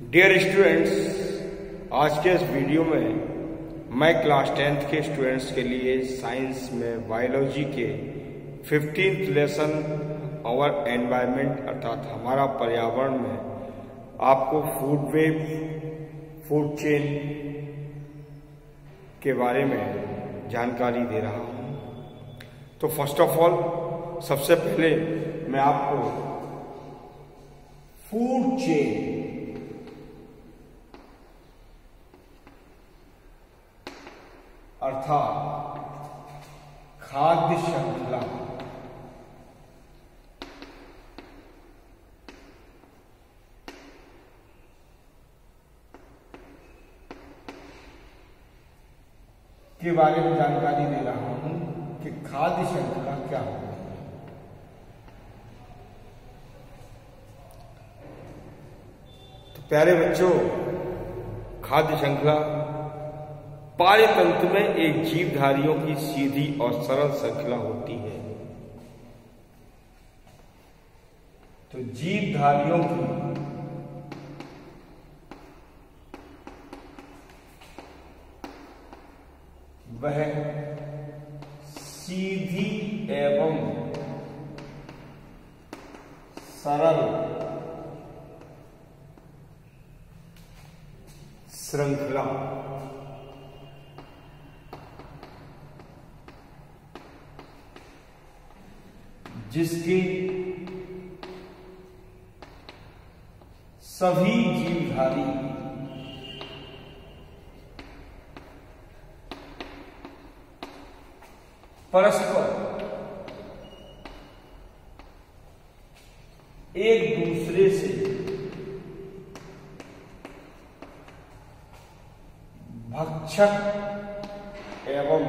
Dear students, आज के इस वीडियो में मैं क्लास 10th के स्टूडेंट्स के लिए साइंस में बायोलॉजी के 15th लेसन आवर एनवायरनमेंट अर्थात हमारा पर्यावरण में आपको फूड वेब, फूड चेन के बारे में जानकारी दे रहा हूँ। तो फर्स्ट ऑफ ऑल सबसे पहले मैं आपको फूड चेन अर्थात खाद्य श्रृंखला के बारे में जानकारी दे रहा हूं कि खाद्य श्रृंखला क्या होती है। तो प्यारे बच्चों, खाद्य श्रृंखला पारतंत्र में एक जीवधारियों की सीधी और सरल श्रृंखला होती है। तो जीवधारियों की वह सीधी एवं सरल श्रृंखला जिसके सभी जीवधारी परस्पर एक दूसरे से भक्षक एवं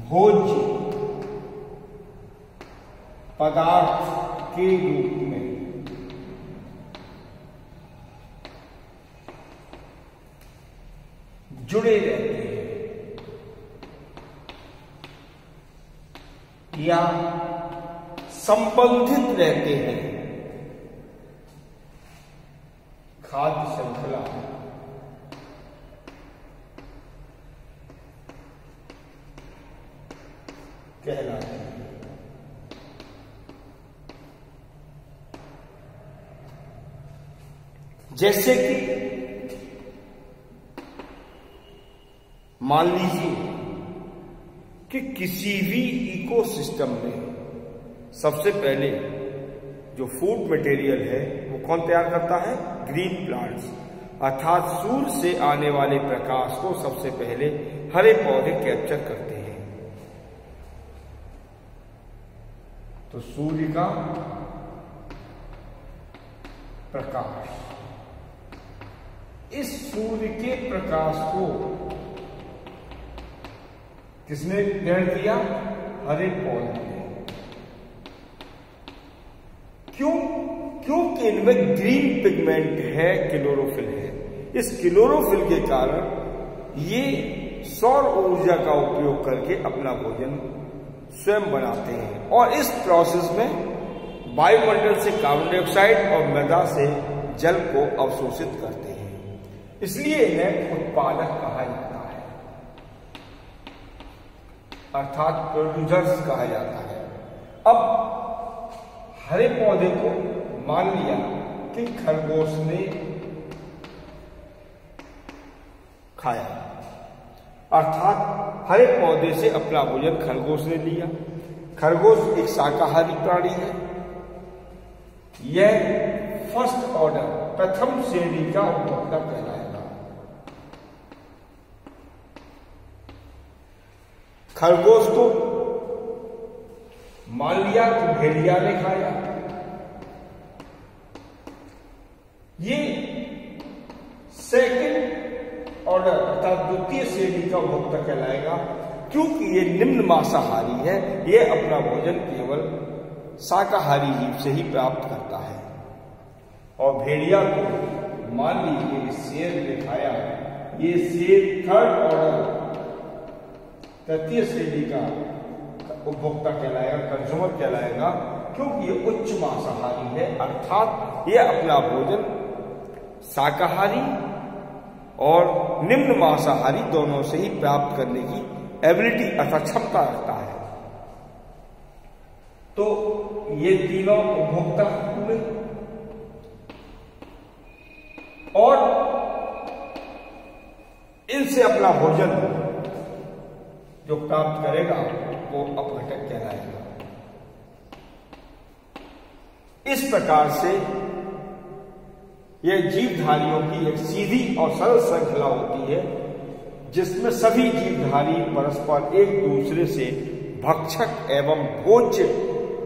भोज्य पदार्थ के रूप में जुड़े रहते हैं या संबंधित रहते हैं। खाद्य श्रृंखला कहलाती है। जैसे कि मान लीजिए कि किसी भी इकोसिस्टम में सबसे पहले जो फूड मटेरियल है वो कौन तैयार करता है? ग्रीन प्लांट्स, अर्थात सूर्य से आने वाले प्रकाश को सबसे पहले हरे पौधे कैप्चर करते हैं। तो सूर्य का प्रकाश, इस सूर्य के प्रकाश को किसने ग्रहण किया? हरे पौधे ने। क्यों? क्योंकि इनमें ग्रीन पिगमेंट है, क्लोरोफिल है। इस क्लोरोफिल के कारण ये सौर ऊर्जा का उपयोग करके अपना भोजन स्वयं बनाते हैं और इस प्रोसेस में वायुमंडल से कार्बन डाइऑक्साइड और मृदा से जल को अवशोषित करते हैं। इसलिए इन्हें उत्पादक कहा जाता है, अर्थात प्रोड्यूसर्स कहा जाता है। अब हरे पौधे को मान लिया कि खरगोश ने खाया, अर्थात हरे पौधे से अपना भोजन खरगोश ने लिया। खरगोश एक शाकाहारी प्राणी है। यह फर्स्ट ऑर्डर, प्रथम श्रेणी का उपभोक्ता कहलाएगा। खरगोश को मान लिया कि भेड़िया ने खाया। ये सेकंड ऑर्डर अर्थात द्वितीय श्रेणी का उपभोक्ता कहलाएगा, क्योंकि ये निम्न मांसाहारी है। ये अपना भोजन केवल शाकाहारी जीव से ही प्राप्त करता है। और भेड़िया को मान लीजिए शेर ने खाया। ये शेर थर्ड ऑर्डर तृतीय श्रेणी का उपभोक्ता कहलाएगा, कंज्यूमर कहलाएगा, क्योंकि ये उच्च मांसाहारी है, अर्थात ये अपना भोजन शाकाहारी और निम्न मांसाहारी दोनों से ही प्राप्त करने की एबिलिटी अर्थात क्षमता रखता है। तो ये तीनों उपभोक्ता हुए और इनसे अपना भोजन जो प्राप्त करेगा वो अपघटक कहलाएगा। इस प्रकार से यह जीवधारियों की एक सीधी और सरल श्रृंखला होती है जिसमें सभी जीवधारी परस्पर एक दूसरे से भक्षक एवं भोज्य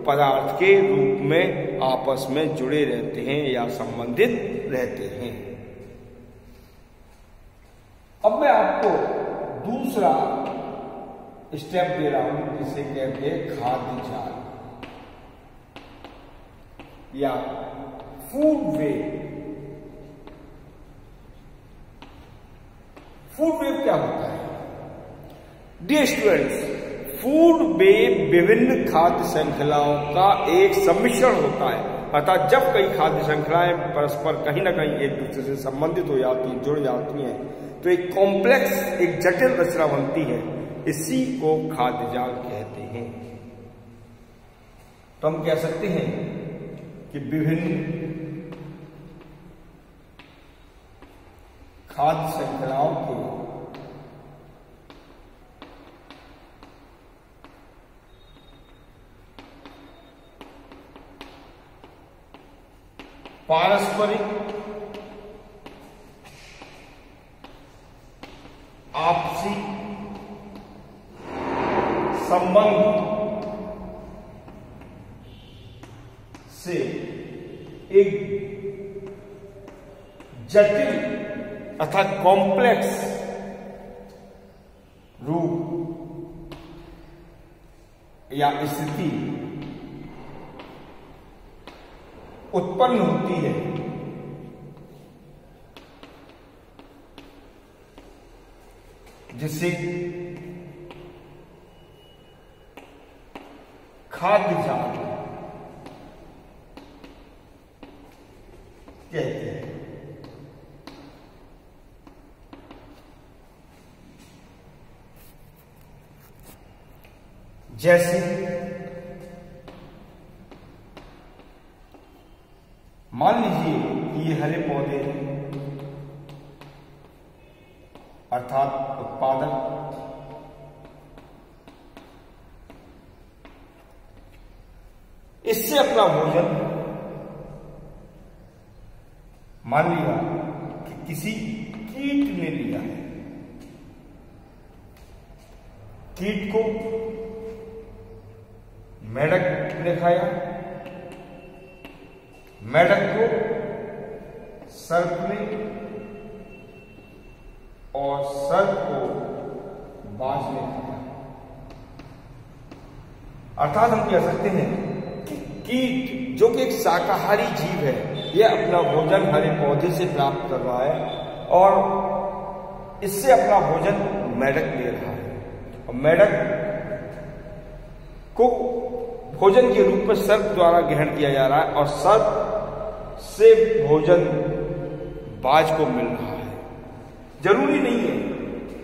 पदार्थ के रूप में आपस में जुड़े रहते हैं या संबंधित रहते हैं। अब मैं आपको दूसरा स्टेप दे रहा हूं जिसे कहते हैं खाद्य जाल या फूड वेब। फूड वेब क्या होता है? डियर स्टूडेंट्स, फूड वेब विभिन्न खाद्य श्रृंखलाओं का एक सम्मिश्रण होता है। अर्थात जब कई खाद्य श्रृंखलाएं परस्पर कहीं ना कहीं एक दूसरे से संबंधित हो जाती हैं, जुड़ जाती हैं, तो एक कॉम्प्लेक्स, एक जटिल रचना बनती है। इसी को खाद्य जाल कहते हैं। तो हम कह सकते हैं कि विभिन्न खाद्य श्रृंखलाओं के पारस्परिक आपसी संबंध से एक जटिल अर्थात कॉम्प्लेक्स रूप या स्थिति उत्पन्न होती है, जिसे खाद्य जाल कहते हैं। जैसे मान लीजिए कि ये हरे पौधे हैं, अर्थात उत्पादन, इससे अपना भोजन मान लिया कि किसी कीट ने लिया है। कीट को मेढक ने खाया, मेढक को सर्प ने और सर्प को बाज ने खाया। अर्थात हम कह सकते हैं कि कीट जो कि एक शाकाहारी जीव है, यह अपना भोजन हरे पौधे से प्राप्त कर रहा है और इससे अपना भोजन मेढक ले रहा है और मेढक को भोजन के रूप में सर्प द्वारा ग्रहण किया जा रहा है और सर्प से भोजन बाज को मिल रहा है। जरूरी नहीं है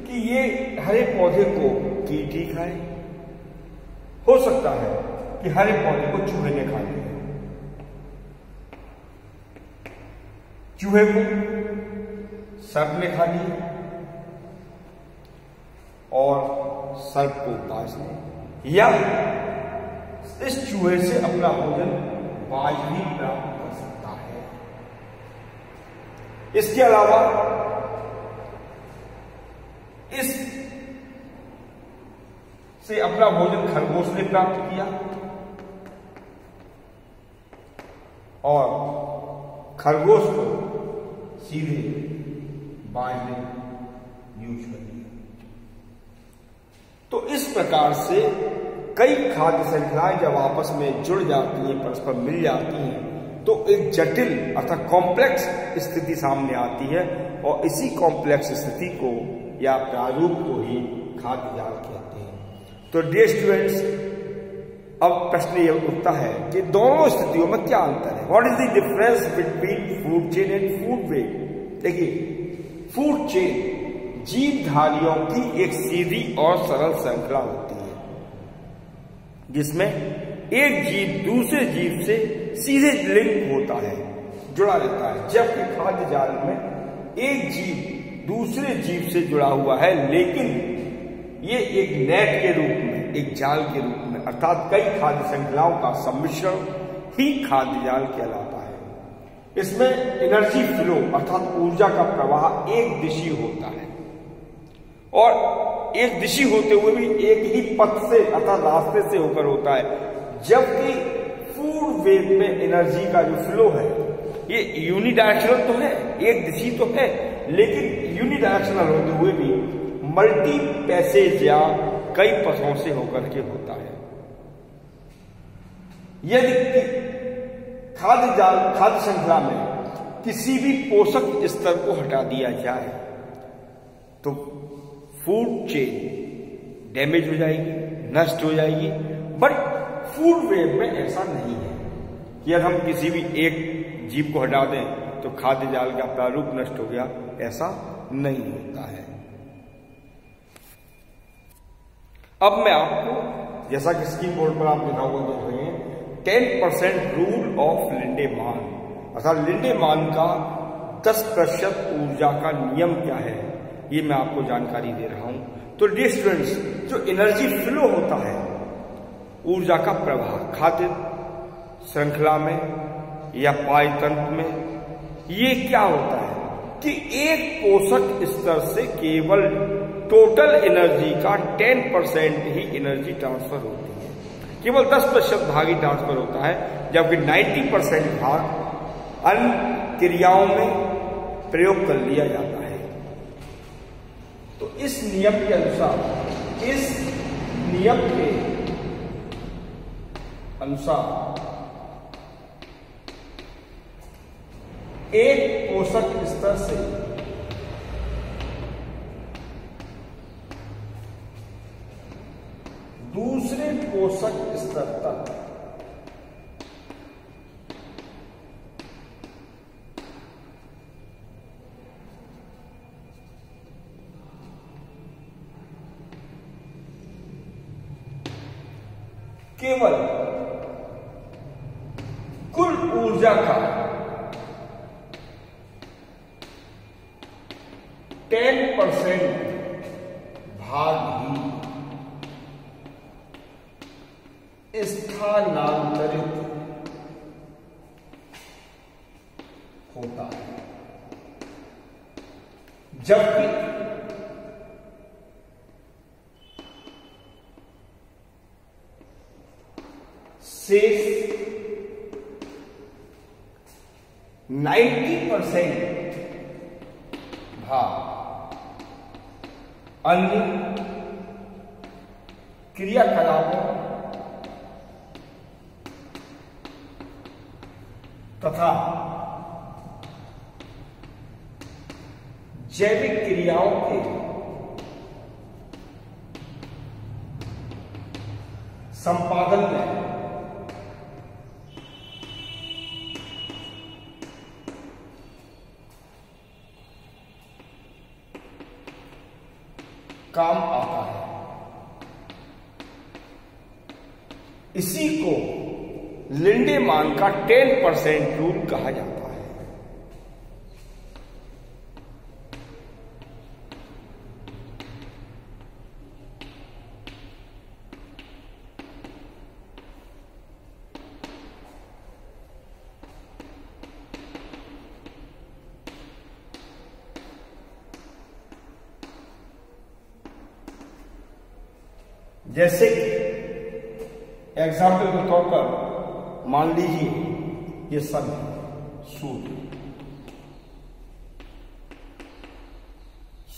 कि ये हरे पौधे को कीट ही खाए, हो सकता है कि हरे पौधे को चूहे ने खा लिया, चूहे को सर्प ने खा लिया और सर्प को बाज ने, या इस चूहे से अपना भोजन बाज भी प्राप्त कर सकता है। इसके अलावा इस से अपना भोजन खरगोश ने प्राप्त किया और खरगोश को सीधे बाज ने यूज कर लिया। तो इस प्रकार से कई खाद्य श्रृंखलाएं जब आपस में जुड़ जाती हैं, परस्पर मिल जाती हैं, तो एक जटिल अर्थात कॉम्प्लेक्स स्थिति सामने आती है और इसी कॉम्प्लेक्स स्थिति को या प्रारूप को ही खाद्य जाल कहते हैं। तो डियर स्टूडेंट्स, अब प्रश्न ये उठता है कि दोनों स्थितियों में क्या अंतर है? What is the difference between food chain and food web? देखिए, फूड चेन जीवधारियों की एक सीधी और सरल श्रृंखला होती है जिसमें एक जीव दूसरे जीव से सीधे लिंक होता है, जुड़ा रहता है। जबकि खाद्य जाल में एक जीव दूसरे जीव से जुड़ा हुआ है, लेकिन ये एक नेट के रूप में, एक जाल के रूप में, अर्थात कई खाद्य श्रृंखलाओं का सम्मिश्रण ही खाद्य जाल कहलाता है। इसमें एनर्जी फ्लो अर्थात ऊर्जा का प्रवाह एक दिशी होता है और एक दिशी होते हुए भी एक ही पथ से अर्थात रास्ते से होकर होता है। जबकि फूड वेव में एनर्जी का जो फ्लो है ये यूनिडायरेक्शनल तो है, एक दिशी तो है, लेकिन यूनिडायरेक्शनल होते हुए भी मल्टी पैसेज या कई पथों से होकर के होता है। यदि खाद्य श्रृंखला में किसी भी पोषक स्तर को हटा दिया जाए तो फूड चेन डैमेज हो जाएगी, नष्ट हो जाएगी। बट फूड वेब में ऐसा नहीं है कि अगर हम किसी भी एक जीव को हटा दें तो खाद्य जाल का प्रारूप नष्ट हो गया, ऐसा नहीं होता है। अब मैं आपको, जैसा कि स्क्रीन बोर्ड पर आप लिखा हुआ देख रहे हैं, 10% रूल ऑफ लिंडेमान अर्थात लिंडेमान का 10% ऊर्जा का नियम क्या है, ये मैं आपको जानकारी दे रहा हूं। तो डियर स्टूडेंट्स, जो एनर्जी फ्लो होता है, ऊर्जा का प्रवाह खाद्य श्रृंखला में या पाचतंत्र में, ये क्या होता है कि एक पोषक स्तर से केवल टोटल एनर्जी का 10% ही एनर्जी ट्रांसफर होती है, केवल 10% भाग ही ट्रांसफर होता है, जबकि 90% भाग अन्य क्रियाओं में प्रयोग कर लिया जाता है। तो इस नियम के अनुसार एक पोषक स्तर से दूसरे पोषक स्तर तक केवल कुल ऊर्जा का 10% भाग ही स्थानांतरित होता है, जबकि शेष 90% भाग अन्य क्रियाकलापों तथा जैविक क्रियाओं के संपादन में काम आता है। इसी को लिंडेमान का 10% रूल कहा जाता है। जैसे कि एग्जाम्पल के तौर पर मान लीजिए ये सन है,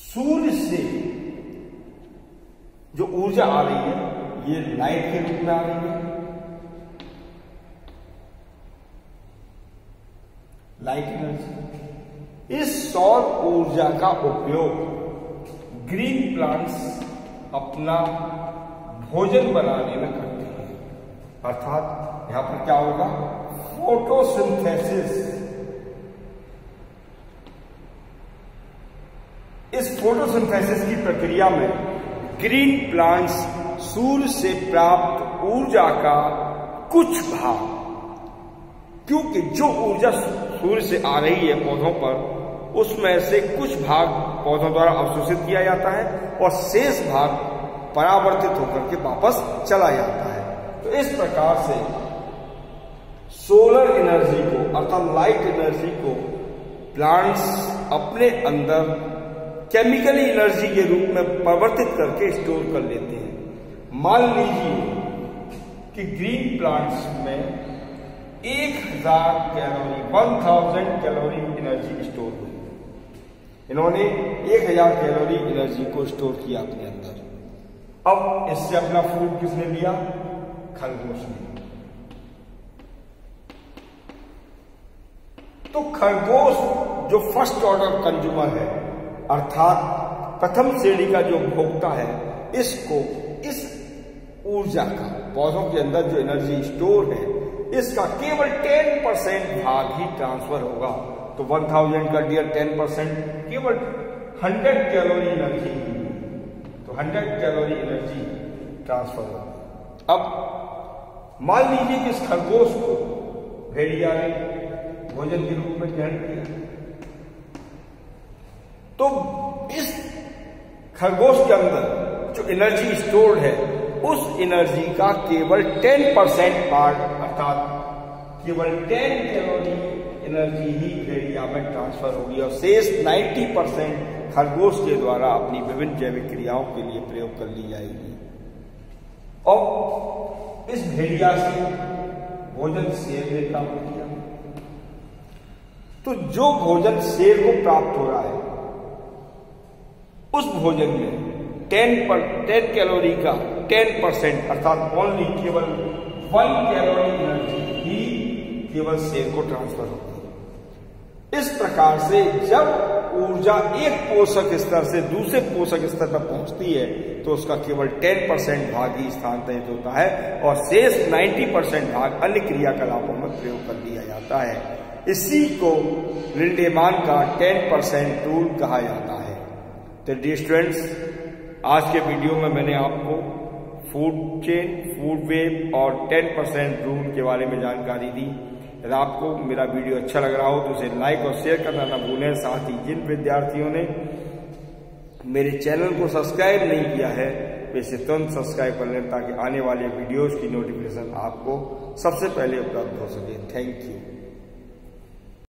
सूर्य से जो ऊर्जा आ रही है ये लाइट के रूप में आ रही है, लाइट एनर्जी। इस सौर ऊर्जा का उपयोग ग्रीन प्लांट्स अपना भोजन बनाने में करते हैं, अर्थात यहां पर क्या होगा, फोटोसिंथेसिस। इस फोटोसिंथेसिस की प्रक्रिया में ग्रीन प्लांट्स सूर्य से प्राप्त ऊर्जा का कुछ भाग, क्योंकि जो ऊर्जा सूर्य से आ रही है पौधों पर, उसमें से कुछ भाग पौधों द्वारा अवशोषित किया जाता है और शेष भाग परावर्तित होकर के वापस चला जाता है। तो इस प्रकार से सोलर एनर्जी को अर्थात लाइट एनर्जी को प्लांट्स अपने अंदर केमिकली एनर्जी के रूप में परिवर्तित करके स्टोर कर लेते हैं। मान लीजिए कि ग्रीन प्लांट्स में 1000 कैलोरी 1000 कैलोरी एनर्जी स्टोर हुई। इन्होंने 1000 कैलोरी एनर्जी को स्टोर किया अपने अंदर। अब इससे अपना फूड किसने लिया, खरगोश ने। तो खरगोश जो फर्स्ट ऑर्डर कंज्यूमर है, अर्थात प्रथम श्रेणी का जो उपभोक्ता है, इसको इस ऊर्जा का पौधों के अंदर जो एनर्जी स्टोर है, इसका केवल 10% भाग ही ट्रांसफर होगा। तो 1000 का डियर 10% केवल 100 कैलोरी एनर्जी, तो 100 कैलोरी एनर्जी ट्रांसफर होगा। अब मान लीजिए कि इस खरगोश को भेड़िया ने भोजन के रूप में ग्रहण किया, तो इस खरगोश के अंदर जो एनर्जी स्टोर्ड है, उस एनर्जी का केवल 10% पार्ट, अर्थात केवल 10 कैलोरी एनर्जी ही भेड़िया में ट्रांसफर होगी और शेष 90% खरगोश के द्वारा अपनी विभिन्न जैविक क्रियाओं के लिए प्रयोग कर ली जाएगी। और इस भेड़िया से भोजन शेर ने प्राप्त किया। तो जो भोजन शेर को प्राप्त हो रहा है, उस भोजन में 10 कैलोरी का 10% अर्थात ओनली केवल 1 कैलोरी एनर्जी ही केवल शेर को ट्रांसफर होगी। इस प्रकार से जब ऊर्जा एक पोषक स्तर से दूसरे पोषक स्तर पर पहुंचती है, तो उसका केवल 10% भाग ही स्थानांतरित होता है और शेष 90% भाग अन्य क्रियाकलापों में प्रयोग कर लिया जाता है। इसी को लिंडेमान का 10% रूल कहा जाता है। तो डियर स्टूडेंट्स, आज के वीडियो में मैंने आपको फूड चेन, फूड वेब और 10% रूल के बारे में जानकारी दी। यदि आपको मेरा वीडियो अच्छा लग रहा हो तो उसे लाइक और शेयर करना ना भूलें। साथ ही जिन विद्यार्थियों ने मेरे चैनल को सब्सक्राइब नहीं किया है, वे इसे तुरंत सब्सक्राइब कर लें ताकि आने वाले वीडियोज की नोटिफिकेशन आपको सबसे पहले उपलब्ध हो सके। Thank you.